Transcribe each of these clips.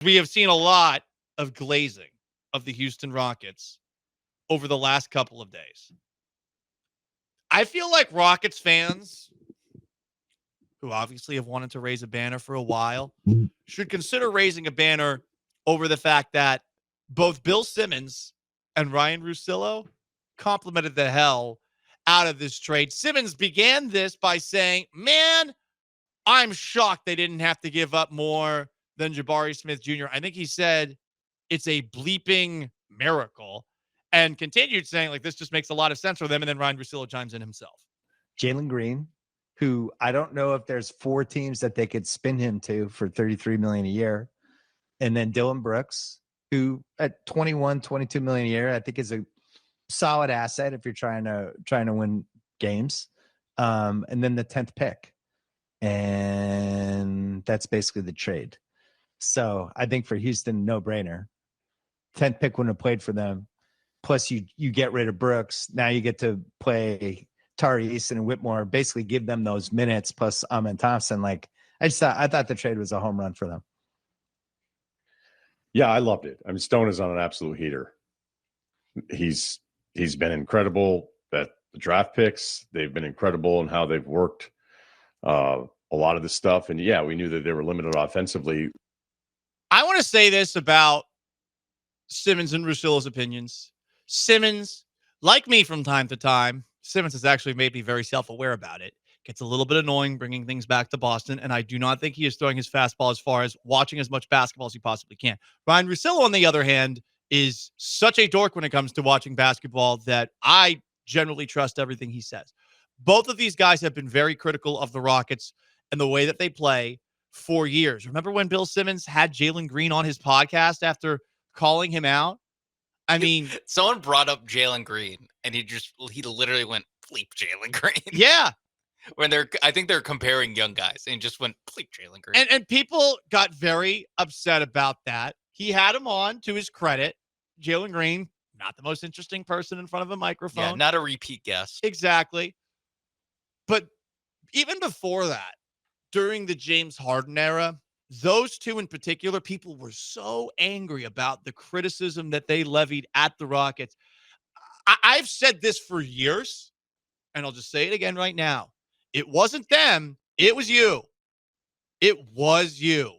We have seen a lot of glazing of the Houston Rockets over the last couple of days. I feel like Rockets fans, who obviously have wanted to raise a banner for a while, should consider raising a banner over the fact that both Bill Simmons and Ryan Rousillo complimented the hell out of this trade. Simmons began this by saying, man, I'm shocked they didn't have to give up more than Jabari Smith Jr. I think he said it's a bleeping miracle, and continued saying, like, this just makes a lot of sense for them. And then Ryan Russillo chimes in himself. Jalen Green, who I don't know if there's 4 teams that they could spin him to for $33 million a year. And then Dylan Brooks, who at 21, 22 million a year, I think is a solid asset if you're trying to win games. And then the 10th pick. And that's basically the trade. So I think for Houston, no brainer. 10th pick wouldn't have played for them. Plus you get rid of Brooks. Now you get to play Tari Easton and Whitmore, basically give them those minutes plus Amen Thompson. Like I thought the trade was a home run for them. Yeah, I loved it. I mean, Stone is on an absolute heater. He's been incredible at the draft picks. They've been incredible in how they've worked a lot of the stuff. And yeah, we knew that they were limited offensively. I want to say this about Simmons and Russillo's opinions. Simmons, like me from time to time, Simmons has actually made me very self-aware about it. Gets a little bit annoying bringing things back to Boston, and I do not think he is throwing his fastball as far as watching as much basketball as he possibly can. Ryan Russillo, on the other hand, is such a dork when it comes to watching basketball that I generally trust everything he says. Both of these guys have been very critical of the Rockets and the way that they play for years. Remember when Bill Simmons had Jalen Green on his podcast after calling him out? I mean, someone brought up Jalen Green, and he literally went bleep Jalen Green. Yeah. When I think they're comparing young guys, and just went bleep Jalen Green. And people got very upset about that. He had him on, to his credit. Jalen Green, not the most interesting person in front of a microphone. Yeah, not a repeat guest. Exactly. But even before that, during the James Harden era, those two in particular, people were so angry about the criticism that they levied at the Rockets. I've said this for years, and I'll just say it again right now. It wasn't them. It was you. It was you.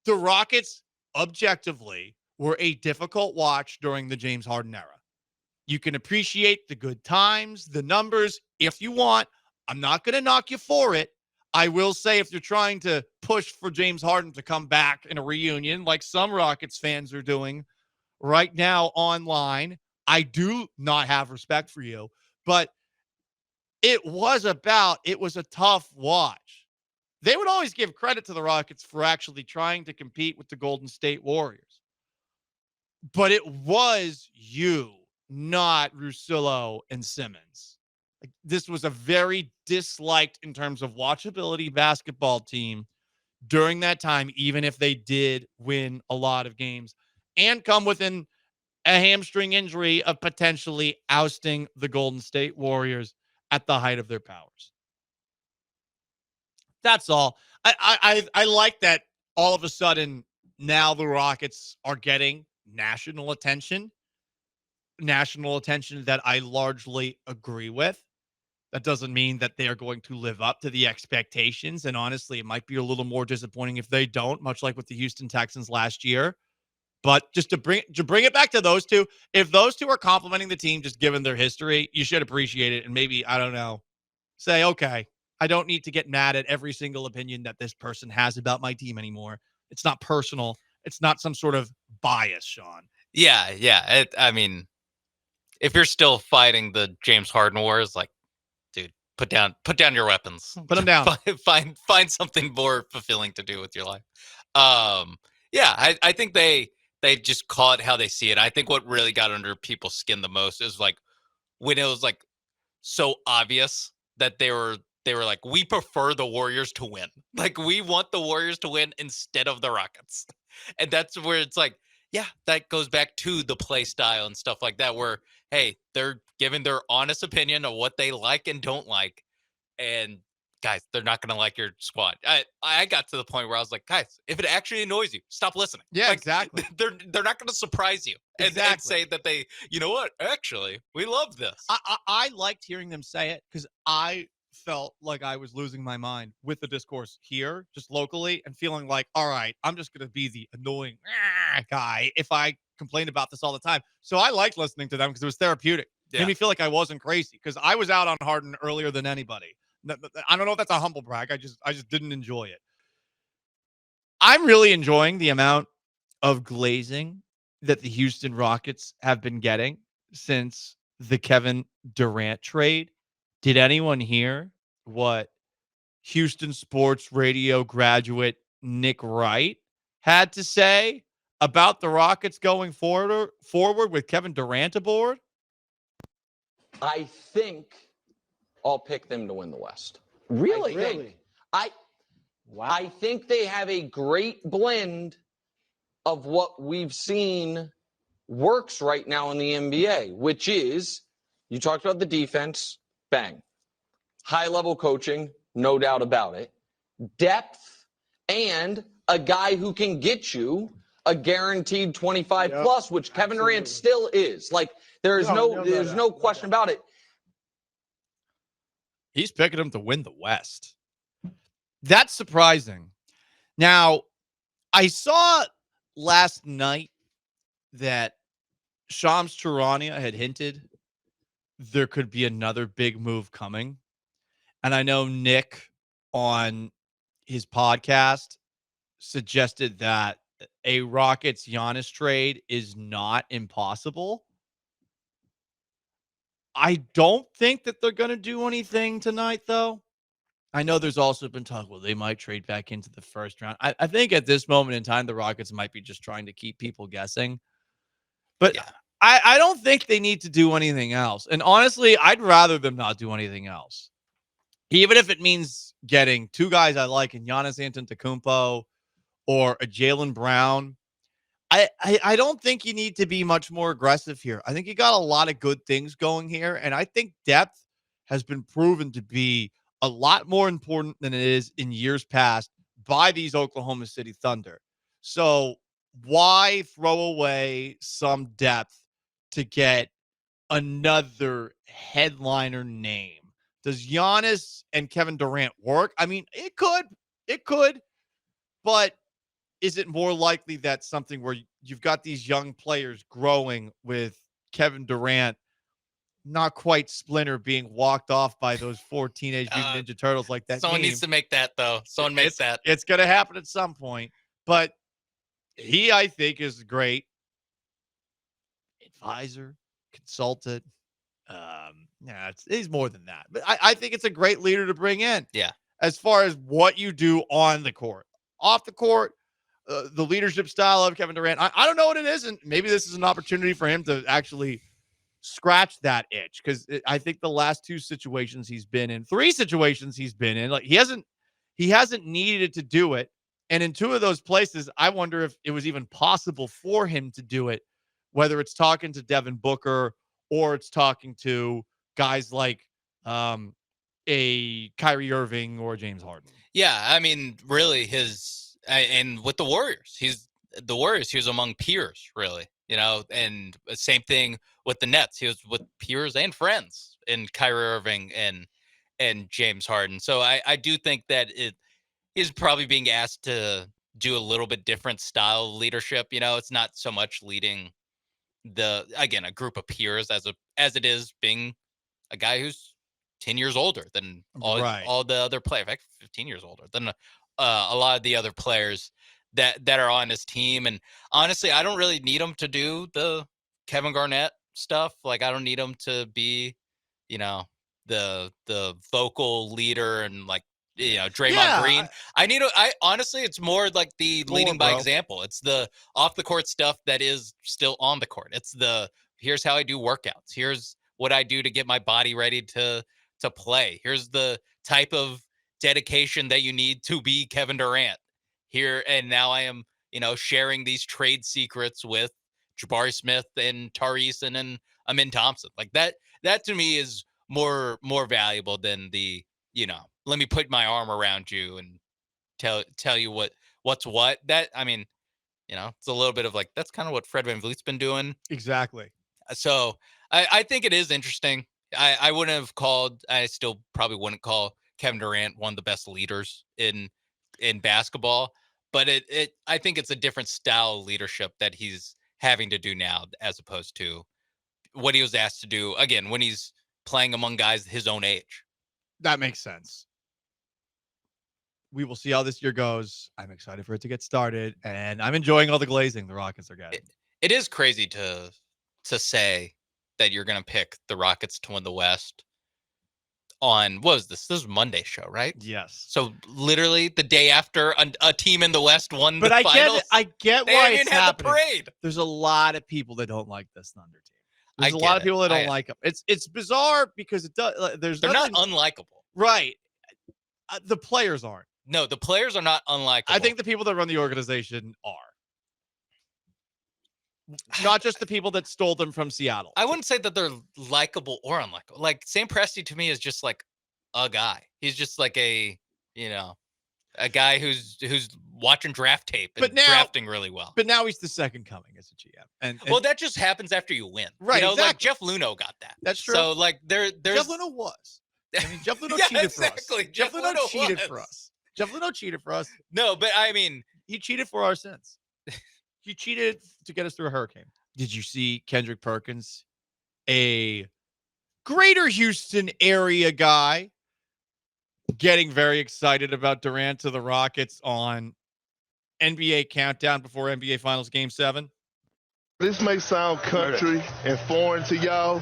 The Rockets, objectively, were a difficult watch during the James Harden era. You can appreciate the good times, the numbers, if you want. I'm not going to knock you for it. I will say if you're trying to push for James Harden to come back in a reunion, like some Rockets fans are doing right now online, I do not have respect for you. But it was a tough watch. They would always give credit to the Rockets for actually trying to compete with the Golden State Warriors. But it was you, not Russillo and Simmons. This was a very disliked in terms of watchability basketball team during that time, even if they did win a lot of games and come within a hamstring injury of potentially ousting the Golden State Warriors at the height of their powers. That's all. I like that all of a sudden now the Rockets are getting national attention that I largely agree with. That doesn't mean that they are going to live up to the expectations. And honestly, it might be a little more disappointing if they don't, much like with the Houston Texans last year. But just to bring it back to those two, if those two are complimenting the team, just given their history, you should appreciate it. And maybe, I don't know, say, okay, I don't need to get mad at every single opinion that this person has about my team anymore. It's not personal. It's not some sort of bias, Sean. Yeah. I mean, if you're still fighting the James Harden wars, like, dude, put down your weapons. Put them down. Find something more fulfilling to do with your life. I think they just call it how they see it. I think what really got under people's skin the most is like when it was like so obvious that they were like, we prefer the Warriors to win. Like, we want the Warriors to win instead of the Rockets. And that's where it's like, yeah, that goes back to the play style and stuff like that, where, hey, they're giving their honest opinion of what they like and don't like. And guys, they're not going to like your squad. I got to the point where I was like, guys, if it actually annoys you, stop listening. Yeah, Like, exactly. They're not going to surprise you and Exactly. say that they, you know what, actually, we love this. I liked hearing them say it because I felt like I was losing my mind with the discourse here, just locally, and feeling like, all right, I'm just going to be the annoying guy if I complain about this all the time. So I liked listening to them because it was therapeutic. Yeah. Made me feel like I wasn't crazy because I was out on Harden earlier than anybody. I don't know if that's a humble brag. I just didn't enjoy it. I'm really enjoying the amount of glazing that the Houston Rockets have been getting since the Kevin Durant trade. Did anyone hear what Houston sports radio graduate Nick Wright had to say about the Rockets going forward with Kevin Durant aboard? I think I'll pick them to win the West. Really? I think they have a great blend of what we've seen works right now in the NBA, which is, you talked about the defense, bang. High-level coaching, no doubt about it. Depth, and a guy who can get you a guaranteed 25 plus, which Kevin Durant still is. Like, there's no question about it. He's picking them to win the West. That's surprising. Now, I saw last night that Shams Charania had hinted there could be another big move coming. And I know Nick on his podcast suggested that a Rockets Giannis trade is not impossible. I don't think that they're going to do anything tonight, though. I know there's also been talk, well, they might trade back into the first round. I think at this moment in time, the Rockets might be just trying to keep people guessing. But Yeah. I don't think they need to do anything else. And honestly, I'd rather them not do anything else. Even if it means getting two guys I like in Giannis Antetokounmpo or a Jaylen Brown. I don't think you need to be much more aggressive here. I think you got a lot of good things going here. And I think depth has been proven to be a lot more important than it is in years past by these Oklahoma City Thunder. So why throw away some depth to get another headliner name? Does Giannis and Kevin Durant work? I mean, it could, but is it more likely that something where you've got these young players growing with Kevin Durant not quite Splinter being walked off by those 4 Teenage Mutant Ninja Turtles like that Someone meme? needs to make that, though. Someone makes that. It's going to happen at some point. But he, I think, is a great advisor, consultant. He's more than that. But I think it's a great leader to bring in. Yeah. As far as what you do on the court. Off the court, the leadership style of Kevin Durant, I don't know what it is, and maybe this is an opportunity for him to actually scratch that itch, because I think the last 2 situations he's been in, 3 situations he's been in, like he hasn't needed to do it, and in 2 of those places, I wonder if it was even possible for him to do it, whether it's talking to Devin Booker or it's talking to guys like a Kyrie Irving or James Harden. Yeah, I mean, really, and with the Warriors, he was among peers, really, and same thing with the Nets. He was with peers and friends in Kyrie Irving and James Harden. So I do think that it is probably being asked to do a little bit different style of leadership. It's not so much leading a group of peers as it is being a guy who's 10 years older than all the other players, in fact, 15 years older than a lot of the other players that are on his team. And honestly, I don't really need him to do the Kevin Garnett stuff. Like, I don't need him to be, the vocal leader and Draymond Green. I honestly, it's more like the leading by example. It's the off the court stuff that is still on the court. It's here's how I do workouts. Here's what I do to get my body ready to play. Here's the type of dedication that you need to be Kevin Durant here. And now I am, sharing these trade secrets with Jabari Smith and Tari Eason and Amin Thompson. Like that to me is more valuable than the, let me put my arm around you and tell you what's what. That, I mean, it's a little bit of like, that's kind of what Fred VanVleet's been doing. Exactly. So I think it is interesting. I wouldn't have called. I still probably wouldn't call Kevin Durant one of the best leaders in basketball. But I think it's a different style of leadership that he's having to do now, as opposed to what he was asked to do again when he's playing among guys his own age. That makes sense. We will see how this year goes. I'm excited for it to get started, and I'm enjoying all the glazing the Rockets are getting. It is crazy to say that you're going to pick the Rockets to win the West on, what was this? This was Monday's show, right? Yes. So literally the day after a team in the West won But the finals. I get They why haven't it's even had happening. the parade. There's a lot of people that don't like this Thunder team. There's I a get lot of it. people that don't like them. It's bizarre because it does. They're not unlikable. right. The players aren't. No, the players are not unlikable. I think the people that run the organization are. Not just the people that stole them from Seattle. I wouldn't say that they're likable or unlikable. Like, Sam Presti to me is just like a guy. He's just like a guy who's watching draft tape and drafting really well. But now he's the second coming as a GM. And well, that just happens after you win. Right, Like exactly. Jeff Luhnow got that. That's true. So like there's Jeff Luhnow was. I mean, Jeff Luhnow Yeah, cheated exactly. for us. Jeff Luhnow cheated was. for us. Jeff Luhnow cheated for us. No, but I mean, He cheated for our sins. He cheated to get us through a hurricane. Did you see Kendrick Perkins, a greater Houston area guy, getting very excited about Durant to the Rockets on NBA Countdown before NBA Finals Game 7? This may sound country and foreign to y'all,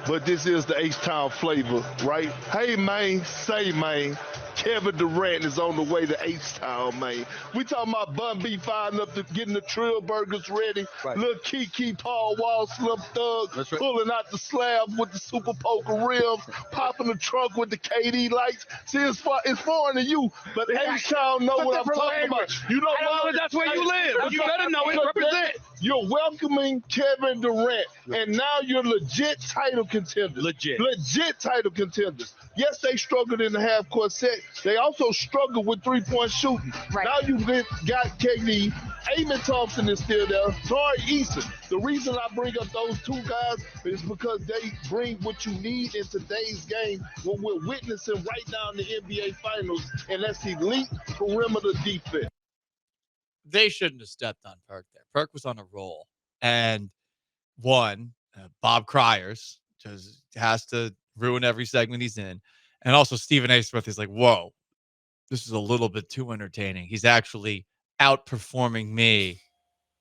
but this is the H-Town flavor, right? Hey, man, say, man, Kevin Durant is on the way to H-Town, man. We talking about Bun B firing up, getting the Trill Burgers ready. Right. Little Kiki, Paul Wall, Slim Thug, right. Pulling out the slabs with the Super Poker rims, popping the trunk with the KD lights. See, it's foreign to you, but H-Town know what I'm talking about. You know why? That's where you live. You better know it. Represent. You're welcoming Kevin Durant, and now you're legit title contenders. Legit title contenders. Yes, they struggled in the half-court set. They also struggled with three-point shooting. Right. Now you've got KD. Amen Thompson is still there. Tari Eason. The reason I bring up those two guys is because they bring what you need in today's game when we're witnessing right now in the NBA Finals, and that's elite perimeter defense. They shouldn't have stepped on Perk there. Perk was on a roll. And one, Bob Cryers just has to ruin every segment he's in. And also Stephen A. Smith is like, whoa, this is a little bit too entertaining. He's actually outperforming me.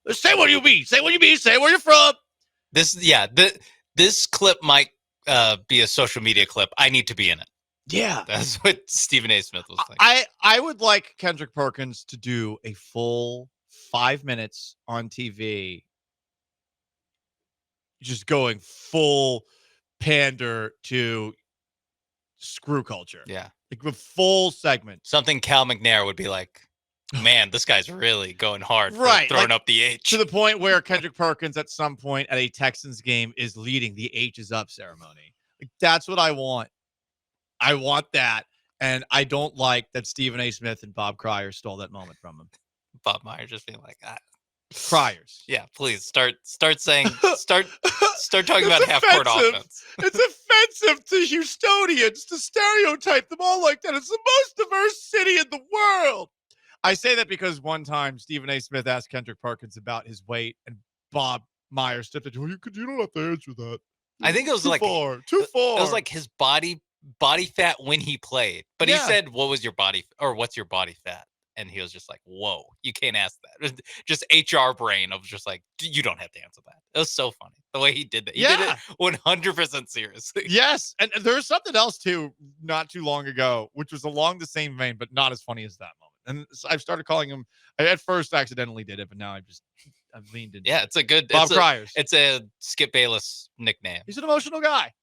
Say what you mean. Say what you mean. Say where you're from. This clip might be a social media clip. I need to be in it. Yeah. That's what Stephen A. Smith was thinking. I would like Kendrick Perkins to do a full 5 minutes on TV, just going full pander to screw culture. Yeah. Like a full segment. Something Cal McNair would be like, man, this guy's really going hard for right, throwing like, up the H. To the point where Kendrick Perkins at some point at a Texans game is leading the H is up ceremony. Like, that's what I want. I want that. And I don't like that Stephen A. Smith and Bob Cryer stole that moment from him. Bob Meyer just being like, Cryers. Yeah, please start saying start talking about half court offense. It's offensive to Houstonians to stereotype them all like that. It's the most diverse city in the world. I say that because one time Stephen A. Smith asked Kendrick Perkins about his weight, and Bob Meyer stepped in. You don't have to answer that. I think it was too far. It was like his body fat when he played. But he said, "What's your body fat?" And he was just like, "Whoa, you can't ask that." Just HR brain of just like, you don't have to answer that. It was so funny the way he did that. He did it 100% seriously. Yes, and there's something else too, not too long ago, which was along the same vein, but not as funny as that moment. And I've started calling him. I at first accidentally did it, but now I've leaned into. Yeah, it's a good Bob Cryers. It's a Skip Bayless nickname. He's an emotional guy.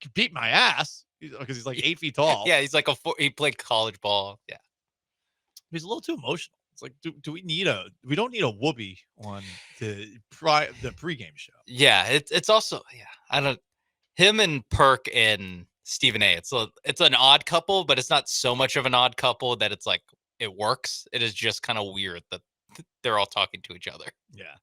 He beat my ass because he's like 8 feet tall. Yeah, he's like he played college ball. Yeah. He's a little too emotional. It's like, do we need we don't need a whoopee on the pregame show. Yeah, it's also, I don't, him and Perk and Stephen A. It's an odd couple, but it's not so much of an odd couple that it's like it works. It is just kind of weird that they're all talking to each other. Yeah.